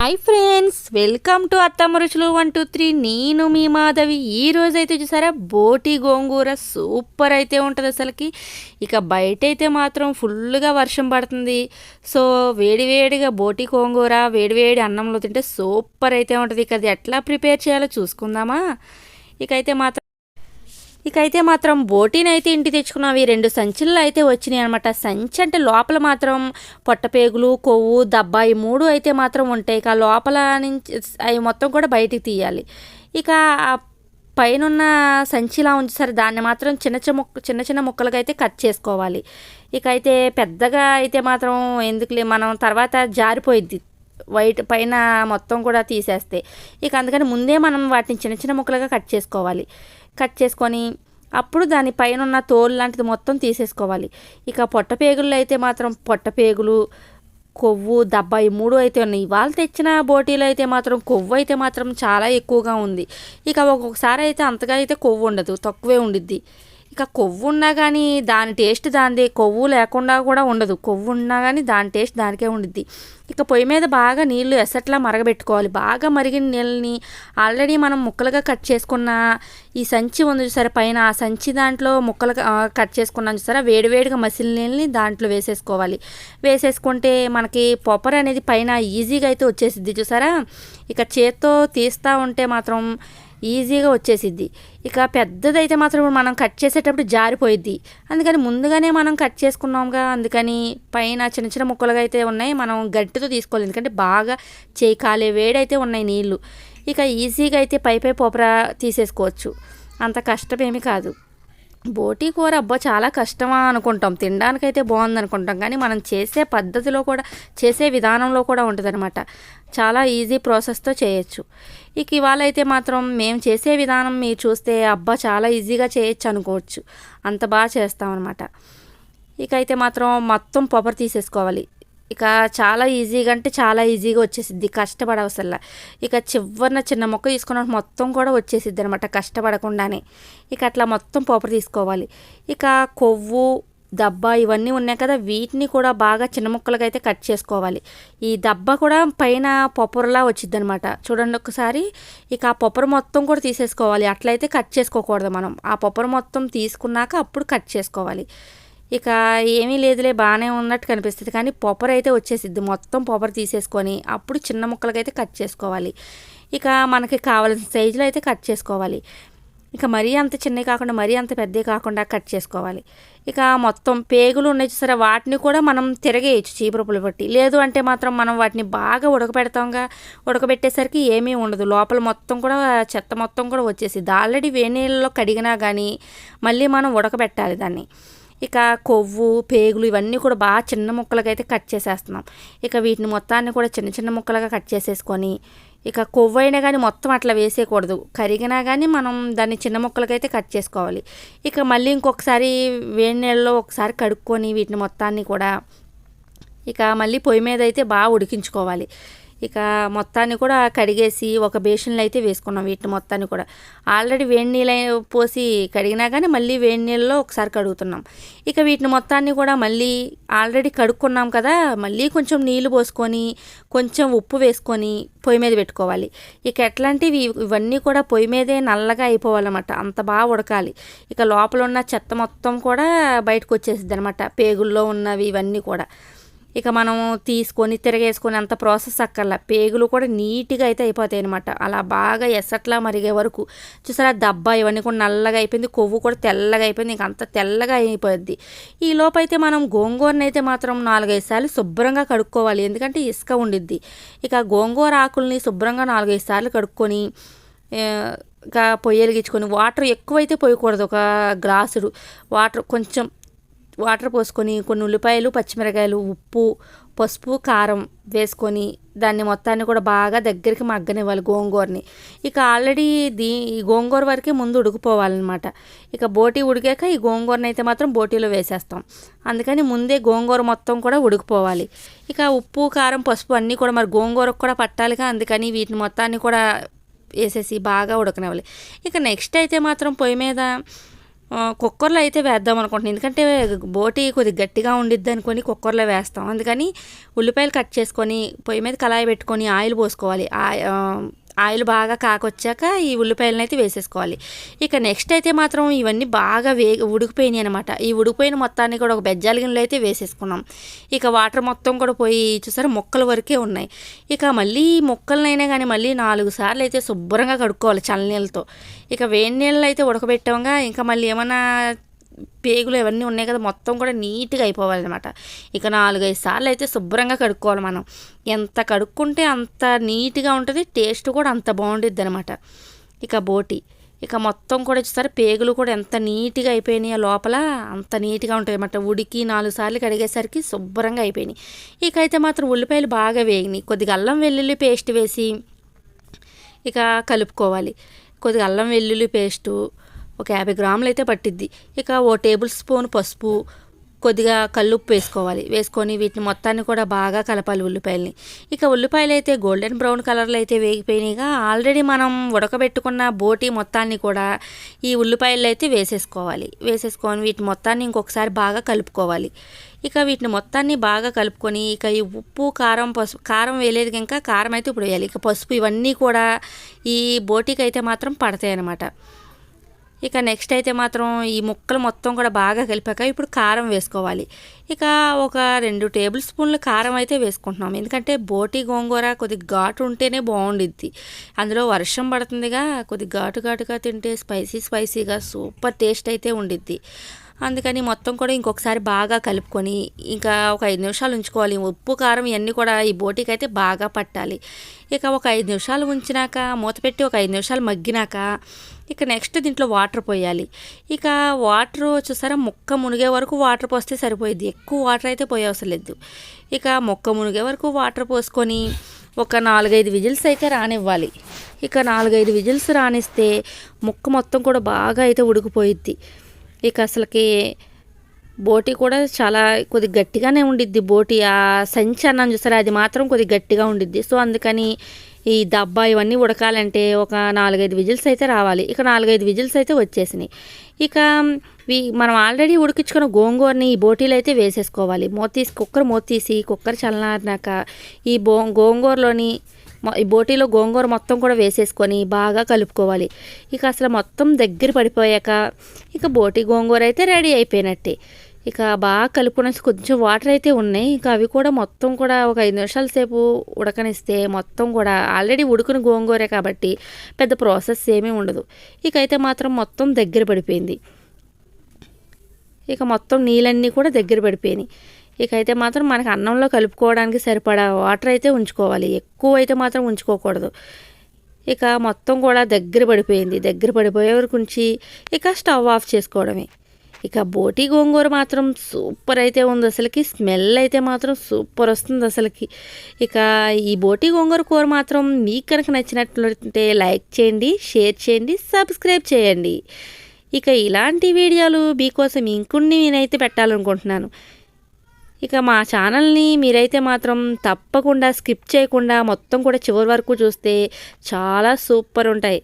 Hi friends, welcome to అత్తమ్మ రుచులు 123. నేను మీ మాధవి. ఈ రోజు అయితే చూసారా, బోటి గోంగూర సూపర్ అయితే ఉంటుంది అసలుకి. ఇక బయట అయితే మాత్రం ఫుల్గా వర్షం పడుతుంది. సో వేడివేడిగా బోటి గోంగూర వేడివేడి అన్నంలో తింటే సూపర్ అయితే ఉంటుంది. ఇక అది ఎట్లా ప్రిపేర్ చేయాలో చూసుకుందామా. ఇకైతే మాత్రం బోటీని అయితే ఇంటికి తెచ్చుకున్నవి 2 సంచుల్లో అయితే వచ్చినాయి అనమాట. సంచి అంటే లోపల మాత్రం పొట్టపేగులు, కొవ్వు, దబ్బా ఈ 3 అయితే మాత్రం ఉంటాయి. ఇక లోపల నుంచి అవి మొత్తం కూడా బయటికి తీయాలి. ఇక ఆ పైనున్న సంచిలా ఉంచేసరి దాన్ని మాత్రం చిన్న చిన్న ముక్కలుగా అయితే కట్ చేసుకోవాలి. ఇక అయితే పెద్దగా అయితే మాత్రం ఎందుకులే, మనం తర్వాత జారిపోయిద్ది వైట్ పైన మొత్తం కూడా తీసేస్తే. ఇక అందుకని ముందే మనం వాటిని చిన్న చిన్న ముక్కలుగా కట్ చేసుకోవాలి. కట్ చేసుకొని అప్పుడు దాని పైన ఉన్న తోలు లాంటిది మొత్తం తీసేసుకోవాలి. ఇక పొట్టపేగుల్లో అయితే మాత్రం పొట్టపేగులు, కొవ్వు, దబ్బా ఈ 3 అయితే ఉన్నాయి. ఇవాళ తెచ్చిన బోటీలో అయితే మాత్రం కొవ్వు అయితే మాత్రం చాలా ఎక్కువగా ఉంది. ఇక ఒక్కొక్కసారి అయితే అంతగా అయితే కొవ్వు ఉండదు, తక్కువే ఉండిద్ది. ఇక కొవ్వు ఉన్నా కానీ దాని టేస్ట్ దానిదే, కొవ్వు లేకుండా కూడా ఉండదు. కొవ్వు ఉన్నా కానీ దాని టేస్ట్ దానికే ఉండిద్ది. ఇక పొయ్యి మీద బాగా నీళ్లు ఎసట్లా మరగబెట్టుకోవాలి. బాగా మరిగిన నీళ్ళని ఆల్రెడీ మనం ముక్కలుగా కట్ చేసుకున్న ఈ సంచి ఉంది చూసారా పైన, ఆ సంచి దాంట్లో ముక్కలుగా కట్ చేసుకున్నాం చూసారా, వేడివేడిగా మసిలిన నీళ్ళని దాంట్లో వేసేసుకోవాలి. వేసేసుకుంటే మనకి పొప్పర్ అనేది పైన ఈజీగా అయితే వచ్చేసిద్ది చూసారా. ఇక చేత్తో తీస్తూ ఉంటే మాత్రం ఈజీగా వచ్చేసిద్ది. ఇక పెద్దదైతే మాత్రం మనం కట్ చేసేటప్పుడు జారిపోయిద్ది. అందుకని ముందుగానే మనం కట్ చేసుకున్నాంగా, అందుకని పైన చిన్న చిన్న ముక్కలుగా అయితే ఉన్నాయి. మనం గట్టితో తీసుకోవాలి, ఎందుకంటే బాగా చేయి కాలే వేడైతే ఉన్నాయి నీళ్ళు. ఇక ఈజీగా అయితే పై పోపర తీసేసుకోవచ్చు, అంత కష్టమేమి కాదు. బోటీ కూర అబ్బా చాలా కష్టమా అనుకుంటాం, తినడానికైతే బాగుంది అనుకుంటాం, కానీ మనం చేసే పద్ధతిలో కూడా, చేసే విధానంలో కూడా ఉంటుంది అనమాట. చాలా ఈజీ ప్రాసెస్తో చేయొచ్చు. ఇక ఇవాళ అయితే మాత్రం మేము చేసే విధానం మీరు చూస్తే అబ్బా చాలా ఈజీగా చేయొచ్చు అనుకోవచ్చు, అంత బాగా చేస్తామన్నమాట. ఇక అయితే మాత్రం మొత్తం పొగరు తీసేసుకోవాలి. ఇక చాలా ఈజీగా అంటే చాలా ఈజీగా వచ్చేసిద్ది, కష్టపడవసల్లా. ఇక చివరిన చిన్న మొక్క తీసుకున్న మొత్తం కూడా వచ్చేసిద్ది అనమాట, కష్టపడకుండానే. ఇక అట్లా మొత్తం పోపర్ తీసుకోవాలి. ఇక కొవ్వు, దబ్బా ఇవన్నీ ఉన్నాయి కదా, వీటిని కూడా బాగా చిన్న ముక్కలుగా అయితే కట్ చేసుకోవాలి. ఈ దబ్బా కూడా పైన పొప్పరులా వచ్చిద్ది అనమాట, చూడండి ఒకసారి. ఇక ఆ పొప్పరు మొత్తం కూడా తీసేసుకోవాలి, అట్లయితే కట్ చేసుకోకూడదు మనం. ఆ పొప్పరు మొత్తం తీసుకున్నాక అప్పుడు కట్ చేసుకోవాలి. ఇక ఏమీ లేదులే బాగానే ఉన్నట్టు కనిపిస్తుంది, కానీ పొప్పర్ అయితే వచ్చేసిద్ది. మొత్తం పొప్పర్ తీసేసుకొని అప్పుడు చిన్న ముక్కలకైతే కట్ చేసుకోవాలి. ఇక మనకి కావాల్సిన సైజులో అయితే కట్ చేసుకోవాలి. ఇక మరీ అంత చిన్నవి కాకుండా మరీ అంత పెద్దవి కాకుండా కట్ చేసుకోవాలి. ఇక మొత్తం పేగులు ఉన్నాయి చూసారా, వాటిని కూడా మనం తిరగేయచ్చు చీపురుపులు పట్టి. లేదు అంటే మాత్రం మనం వాటిని బాగా ఉడకబెడతాంగా, ఉడకబెట్టేసరికి ఏమీ ఉండదు, లోపల మొత్తం కూడా చెత్త మొత్తం కూడా వచ్చేసిద్ది. ఆల్రెడీ వేడి నీళ్ళలో కడిగినా కానీ మళ్ళీ మనం ఉడకబెట్టాలి దాన్ని. ఇక కొవ్వు, పేగులు ఇవన్నీ కూడా బాగా చిన్న ముక్కలుగా అయితే కట్ చేసేస్తున్నాం. ఇక వీటిని మొత్తాన్ని కూడా చిన్న చిన్న ముక్కలుగా కట్ చేసేసుకొని, ఇక కొవ్వు అయినా కానీ మొత్తం అట్లా వేసేయకూడదు, కరిగినా కానీ మనం దాన్ని చిన్న ముక్కలుగా అయితే కట్ చేసుకోవాలి. ఇక మళ్ళీ ఇంకొకసారి వేడి నీళ్ళలో ఒకసారి కడుక్కొని వీటిని మొత్తాన్ని కూడా ఇక మళ్ళీ పొయ్యి మీద అయితే బాగా ఉడికించుకోవాలి. ఇక మొత్తాన్ని కూడా కడిగేసి ఒక బేషన్లో అయితే వేసుకున్నాం. వీటిని మొత్తాన్ని కూడా ఆల్రెడీ వేడి నీళ్ళు పోసి కడిగినా కానీ మళ్ళీ వేడి నీళ్ళలో ఒకసారి కడుగుతున్నాం. ఇక వీటిని మొత్తాన్ని కూడా మళ్ళీ ఆల్రెడీ కడుక్కున్నాం కదా, మళ్ళీ కొంచెం నీళ్లు పోసుకొని కొంచెం ఉప్పు వేసుకొని పొయ్యి మీద పెట్టుకోవాలి. ఇక ఎట్లాంటివి ఇవన్నీ కూడా పొయ్యి మీదే నల్లగా అయిపోవాలన్నమాట, అంత బాగా ఉడకాలి. ఇక లోపల ఉన్న చెత్త మొత్తం కూడా బయటకు వచ్చేసిద్ది అనమాట, పేగుల్లో ఉన్నవి ఇవన్నీ కూడా. ఇక మనం తీసుకొని తిరగేసుకొని అంత ప్రాసెస్ అక్కర్లా, పేగులు కూడా నీట్గా అయితే అయిపోతాయి అనమాట. అలా బాగా ఎసట్లా మరిగే వరకు చూసారా, దబ్బా ఇవన్నీ కూడా నల్లగా అయిపోయింది, కొవ్వు కూడా తెల్లగా అయిపోయింది, ఇంక అంత తెల్లగా అయిపోద్ది. ఈ లోపైతే మనం గోంగూరని అయితే మాత్రం 4-5 సార్లు శుభ్రంగా కడుక్కోవాలి, ఎందుకంటే ఇసుక ఉండిద్ది. ఇక గోంగూర ఆకుల్ని శుభ్రంగా 4-5 సార్లు కడుక్కొని ఇక పొయ్యి వెలిగించుకొని, వాటర్ ఎక్కువైతే పోయకూడదు, ఒక గ్లాసుడు వాటర్ పోసుకొని కొన్ని ఉల్లిపాయలు, పచ్చిమిరకాయలు, ఉప్పు, పసుపు, కారం వేసుకొని దాన్ని మొత్తాన్ని కూడా బాగా దగ్గరికి మగ్గనివ్వాలి గోంగూరని. ఇక ఆల్రెడీ ఈ గోంగూర వరకే ముందు ఉడికిపోవాలన్నమాట. ఇక బోటీ ఉడికాక ఈ గోంగూరని అయితే మాత్రం బోటీలో వేసేస్తాం, అందుకని ముందే గోంగూర మొత్తం కూడా ఉడికిపోవాలి. ఇక ఉప్పు, కారం, పసుపు అన్నీ కూడా మరి గోంగూరకు కూడా పట్టాలిగా, అందుకని వీటిని మొత్తాన్ని కూడా వేసేసి బాగా ఉడకనివ్వాలి. ఇక నెక్స్ట్ అయితే మాత్రం పొయ్యి మీద కుక్కర్లో అయితే వేద్దాం అనుకుంటున్నాను. ఎందుకంటే బోటి కొద్దిగా గట్టిగా ఉండిద్ది అనుకొని కుక్కర్లో వేస్తాం. అందుకని ఉల్లిపాయలు కట్ చేసుకొని పొయ్యి మీద కళాయి పెట్టుకొని ఆయిల్ పోసుకోవాలి. ఆయిల్ బాగా కాకొచ్చాక ఈ ఉల్లిపాయలను అయితే వేసేసుకోవాలి. ఇక నెక్స్ట్ అయితే మాత్రం ఇవన్నీ బాగా ఉడికిపోయినాయి అనమాట. ఈ ఉడికిపోయిన మొత్తాన్ని కూడా ఒక బెజ్జాల గిన్నెలో అయితే వేసేసుకున్నాం. ఇక వాటర్ మొత్తం కూడా పోయి చూసారా ముక్కల వరకే ఉన్నాయి. ఇక మళ్ళీ ముక్కలనైనా కానీ మళ్ళీ 4 సార్లు అయితే శుభ్రంగా కడుక్కోవాలి చల్లనీళ్ళతో. ఇక వేడి నీళ్ళు అయితే ఉడకబెట్టాముగా, ఇంకా మళ్ళీ ఏమన్నా పేగులు ఇవన్నీ ఉన్నాయి కదా మొత్తం కూడా నీట్గా అయిపోవాలన్నమాట. ఇక 4-5 సార్లు అయితే శుభ్రంగా కడుక్కోవాలి మనం. ఎంత కడుక్కుంటే అంత నీట్గా ఉంటుంది, టేస్ట్ కూడా అంత బాగుండిద్ది అనమాట. ఇక బోటి ఇక మొత్తం కూడా చూసారు పేగులు కూడా ఎంత నీట్గా అయిపోయినాయో లోపల అంత నీట్గా ఉంటుంది అన్నమాట. ఉడికి 4 సార్లు కడిగేసరికి శుభ్రంగా అయిపోయినాయి. ఇక అయితే మాత్రం ఉల్లిపాయలు బాగా వేగినాయి. కొద్దిగా అల్లం వెల్లుల్లి పేస్ట్ వేసి ఇక కలుపుకోవాలి. కొద్దిగా అల్లం వెల్లుల్లి పేస్టు ఒక 50 గ్రాములు అయితే పట్టిద్ది. ఇక ఓ టేబుల్ స్పూన్ పసుపు, కొద్దిగా కల్లుప్పు వేసుకోవాలి. వేసుకొని వీటిని మొత్తాన్ని కూడా బాగా కలపాలి ఉల్లిపాయలని. ఇక ఉల్లిపాయలు అయితే గోల్డెన్ బ్రౌన్ కలర్లో అయితే వేగిపోయినాయిగా. ఆల్రెడీ మనం ఉడకబెట్టుకున్న బోటి మొత్తాన్ని కూడా ఈ ఉల్లిపాయలు అయితే వేసేసుకోవాలి. వేసేసుకొని వీటిని మొత్తాన్ని ఇంకొకసారి బాగా కలుపుకోవాలి. ఇక వీటిని మొత్తాన్ని బాగా కలుపుకొని ఇక ఈ ఉప్పు కారం పసుపు, కారం వేయలేదు ఇంకా కారం అయితే ఇప్పుడు వేయాలి. ఇక పసుపు ఇవన్నీ కూడా ఈ బోటికి అయితే మాత్రం పడతాయి అన్నమాట. ఇక నెక్స్ట్ అయితే మాత్రం ఈ ముక్కలు మొత్తం కూడా బాగా కలిపాక ఇప్పుడు కారం వేసుకోవాలి. ఇక ఒక 2 టేబుల్ స్పూన్ల కారం అయితే వేసుకుంటున్నాం. ఎందుకంటే బోటి గోంగూర కొద్దిగా ఘాటు ఉంటేనే బాగుండిద్ది. అందులో వర్షం పడుతుందిగా, కొద్దిగా ఘాటుగా తింటే స్పైసీగా సూపర్ టేస్ట్ అయితే ఉండిద్ది. అందుకని మొత్తం కూడా ఇంకొకసారి బాగా కలుపుకొని ఇంకా ఒక 5 నిమిషాలు ఉంచుకోవాలి. ఉప్పు కారం ఇవన్నీ కూడా ఈ బోటికి అయితే బాగా పట్టాలి. ఇక ఒక 5 నిమిషాలు ఉంచినాక మూత పెట్టి ఒక 5 నిమిషాలు మగ్గినాక ఇక నెక్స్ట్ దీంట్లో వాటర్ పోయాలి. ఇక వాటర్ చూసారా ముక్క మునిగే వరకు వాటర్ పోస్తే సరిపోయిద్ది. ఎక్కువ వాటర్ అయితే పోయే అవసరం లేదు. ఇక ముక్క మునిగే వరకు వాటర్ పోసుకొని ఒక 4-5 విజిల్స్ అయితే రానివ్వాలి. ఇక 4-5 విజిల్స్ రానిస్తే ముక్క మొత్తం కూడా బాగా అయితే ఉడికిపోయిద్ది. ఇక అసలుకి బోటి కూడా చాలా కొద్దిగా గట్టిగానే ఉండిద్ది. బోటి ఆ సంచి అన్నం చూసారా అది మాత్రం కొద్దిగా గట్టిగా ఉండిద్ది. సో అందుకని ఈ దబ్బా ఇవన్నీ ఉడకాలంటే ఒక 4-5 విజిల్స్ అయితే రావాలి. ఇక 4-5 విజిల్స్ అయితే వచ్చేసినాయి. ఇక మనం ఆల్రెడీ ఉడికించుకున్న గోంగూరని ఈ బోటీలో అయితే వేసేసుకోవాలి. కుక్కర్ మూత తీసి కుక్కర్ చల్లారినాక ఈ గోంగూరలోని ఈ బోటీలో గోంగూర మొత్తం కూడా వేసేసుకొని బాగా కలుపుకోవాలి. ఇక అసలు మొత్తం దగ్గర పడిపోయాక ఇక బోటి గోంగూర అయితే రెడీ అయిపోయినట్టే. ఇక బాగా కలుపుకునేసి కొంచెం వాటర్ అయితే ఉన్నాయి. ఇంకా అవి కూడా మొత్తం కూడా ఒక 5 నిమిషాల సేపు ఉడకనిస్తే మొత్తం కూడా ఆల్రెడీ ఉడుకుని గోంగూరే కాబట్టి పెద్ద ప్రాసెస్ ఏమీ ఉండదు. ఇక అయితే మాత్రం మొత్తం దగ్గర పడిపోయింది. ఇక మొత్తం నీళ్ళన్నీ కూడా దగ్గర పడిపోయినాయి. ఇక అయితే మాత్రం మనకు అన్నంలో కలుపుకోవడానికి సరిపడా వాటర్ అయితే ఉంచుకోవాలి. ఎక్కువ అయితే మాత్రం ఉంచుకోకూడదు. ఇక మొత్తం కూడా దగ్గర పడిపోయింది. దగ్గర పడిపోయే వరకు ఉంచి ఇక స్టవ్ ఆఫ్ చేసుకోవడమే. ఇక బోటి గోంగూర మాత్రం సూపర్ అయితే ఉంది. అసలుకి స్మెల్ అయితే మాత్రం సూపర్ వస్తుంది అసలుకి. ఇక ఈ బోటి గోంగూర కూర మాత్రం మీకు కనుక నచ్చినట్లయితే లైక్ చేయండి, షేర్ చేయండి, సబ్స్క్రైబ్ చేయండి. ఇక ఇలాంటి వీడియోలు మీకోసం ఇంకొన్ని నేనైతే పెట్టాలనుకుంటున్నాను. ఇక మా ఛానల్ని మీరైతే మాత్రం తప్పకుండా స్కిప్ చేయకుండా మొత్తం కూడా చివరి వరకు చూస్తే చాలా సూపర్ ఉంటాయి.